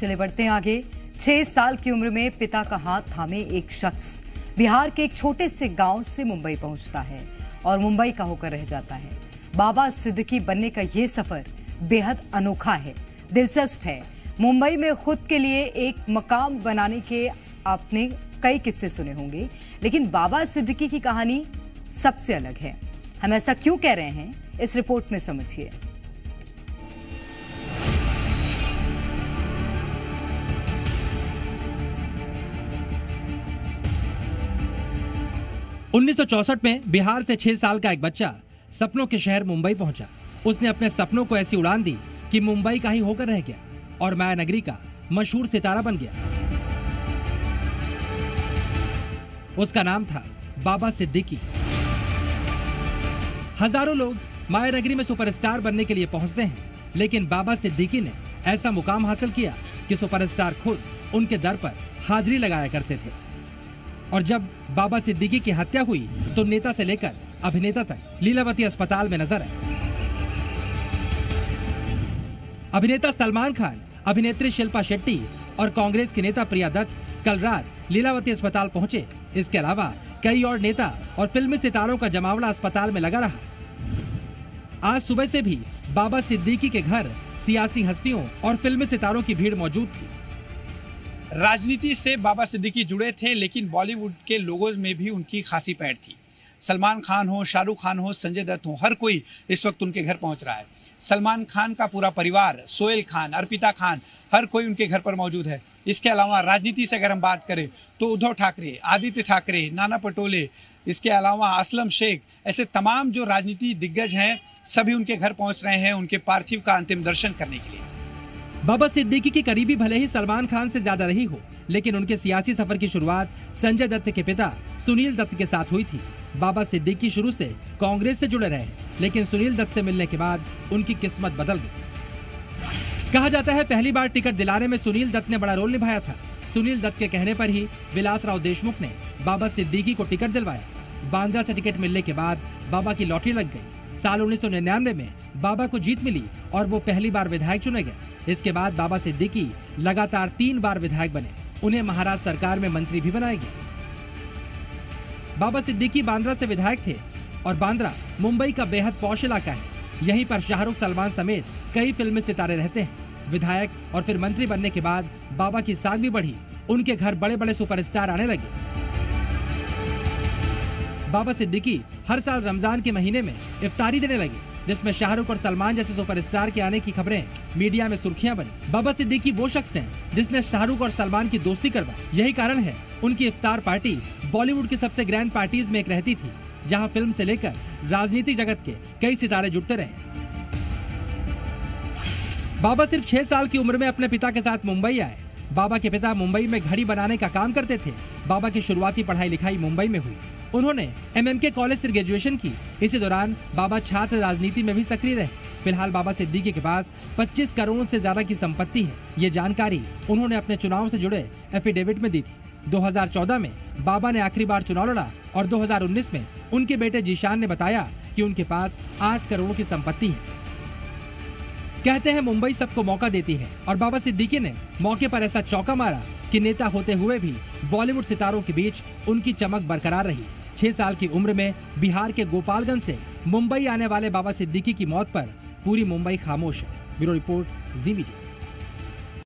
चले बढ़ते हैं आगे। 6 साल की उम्र में पिता का हाथ थामे एक शख्स बिहार के एक छोटे से गांव से मुंबई पहुंचता है और मुंबई का होकर रह जाता है। बाबा सिद्दीकी बनने का ये सफर बेहद अनोखा है, दिलचस्प है। मुंबई में खुद के लिए एक मकाम बनाने के आपने कई किस्से सुने होंगे, लेकिन बाबा सिद्दीकी की कहानी सबसे अलग है। हम ऐसा क्यों कह रहे हैं, इस रिपोर्ट में समझिए। उन्नीस में बिहार से 6 साल का एक बच्चा सपनों के शहर मुंबई पहुंचा। उसने अपने सपनों को ऐसी उड़ान दी कि मुंबई का ही होकर रह गया और माया नगरी का मशहूर सितारा बन गया। उसका नाम था बाबा सिद्दीकी। हजारों लोग माया नगरी में सुपरस्टार बनने के लिए पहुंचते हैं, लेकिन बाबा सिद्दीकी ने ऐसा मुकाम हासिल किया कि सुपरस्टार खुद उनके दर पर हाजिरी लगाया करते थे। और जब बाबा सिद्दीकी की हत्या हुई तो नेता से लेकर अभिनेता तक लीलावती अस्पताल में नजर आए। अभिनेता सलमान खान, अभिनेत्री शिल्पा शेट्टी और कांग्रेस की नेता प्रिया दत्त कल रात लीलावती अस्पताल पहुंचे। इसके अलावा कई और नेता और फिल्मी सितारों का जमावड़ा अस्पताल में लगा रहा। आज सुबह से भी बाबा सिद्दीकी के घर सियासी हस्तियों और फिल्मी सितारों की भीड़ मौजूद थी। राजनीति से बाबा सिद्दीकी जुड़े थे, लेकिन बॉलीवुड के लोगों में भी उनकी खासी पैठ थी। सलमान खान हो, शाहरुख खान हो, संजय दत्त हो, हर कोई इस वक्त उनके घर पहुंच रहा है। सलमान खान का पूरा परिवार, सोहेल खान, अर्पिता खान, हर कोई उनके घर पर मौजूद है। इसके अलावा राजनीति से अगर हम बात करें तो उद्धव ठाकरे, आदित्य ठाकरे, नाना पटोले, इसके अलावा असलम शेख, ऐसे तमाम जो राजनीति दिग्गज हैं सभी उनके घर पहुंच रहे हैं उनके पार्थिव का अंतिम दर्शन करने के लिए। बाबा सिद्दीकी की करीबी भले ही सलमान खान से ज्यादा रही हो, लेकिन उनके सियासी सफर की शुरुआत संजय दत्त के पिता सुनील दत्त के साथ हुई थी। बाबा सिद्दीकी शुरू से कांग्रेस से जुड़े रहे, लेकिन सुनील दत्त से मिलने के बाद उनकी किस्मत बदल गई। कहा जाता है पहली बार टिकट दिलाने में सुनील दत्त ने बड़ा रोल निभाया था। सुनील दत्त के कहने पर ही विलासराव देशमुख ने बाबा सिद्दीकी को टिकट दिलवाया। बांद्रा से टिकट मिलने के बाद बाबा की लॉटरी लग गई। साल 1999 में बाबा को जीत मिली और वो पहली बार विधायक चुने गए। इसके बाद बाबा सिद्दीकी लगातार 3 बार विधायक बने। उन्हें महाराष्ट्र सरकार में मंत्री भी बनाया गया। बाबा सिद्दीकी बांद्रा से विधायक थे और बांद्रा मुंबई का बेहद पॉश इलाका है। यहीं पर शाहरुख, सलमान समेत कई फिल्मी सितारे रहते हैं। विधायक और फिर मंत्री बनने के बाद बाबा की साख भी बढ़ी। उनके घर बड़े बड़े सुपरस्टार आने लगे। बाबा सिद्दीकी हर साल रमजान के महीने में इफ्तारी देने लगे, जिसमें शाहरुख और सलमान जैसे सुपरस्टार के आने की खबरें मीडिया में सुर्खियां बनी। बाबा सिद्दीकी वो शख्स हैं जिसने शाहरुख और सलमान की दोस्ती करवाई। यही कारण है उनकी इफ्तार पार्टी बॉलीवुड की सबसे ग्रैंड पार्टीज में एक रहती थी, जहां फिल्म से लेकर राजनीतिक जगत के कई सितारे जुटते रहे। बाबा सिर्फ 6 साल की उम्र में अपने पिता के साथ मुंबई आए। बाबा के पिता मुंबई में घड़ी बनाने का काम करते थे। बाबा की शुरुआती पढ़ाई लिखाई मुंबई में हुई। उन्होंने MMK कॉलेज से ग्रेजुएशन की। इसी दौरान बाबा छात्र राजनीति में भी सक्रिय रहे। फिलहाल बाबा सिद्दीकी के पास 25 करोड़ से ज्यादा की संपत्ति है। ये जानकारी उन्होंने अपने चुनाव से जुड़े एफिडेविट में दी थी। 2014 में बाबा ने आखिरी बार चुनाव लड़ा और 2019 में उनके बेटे जीशान ने बताया कि उनके पास 8 करोड़ की संपत्ति है। कहते हैं मुंबई सबको मौका देती है और बाबा सिद्दीकी ने मौके पर ऐसा चौका मारा कि नेता होते हुए भी बॉलीवुड सितारों के बीच उनकी चमक बरकरार रही। 6 साल की उम्र में बिहार के गोपालगंज से मुंबई आने वाले बाबा सिद्दीकी की मौत पर पूरी मुंबई खामोश है। ब्यूरो रिपोर्ट, जी मीडिया।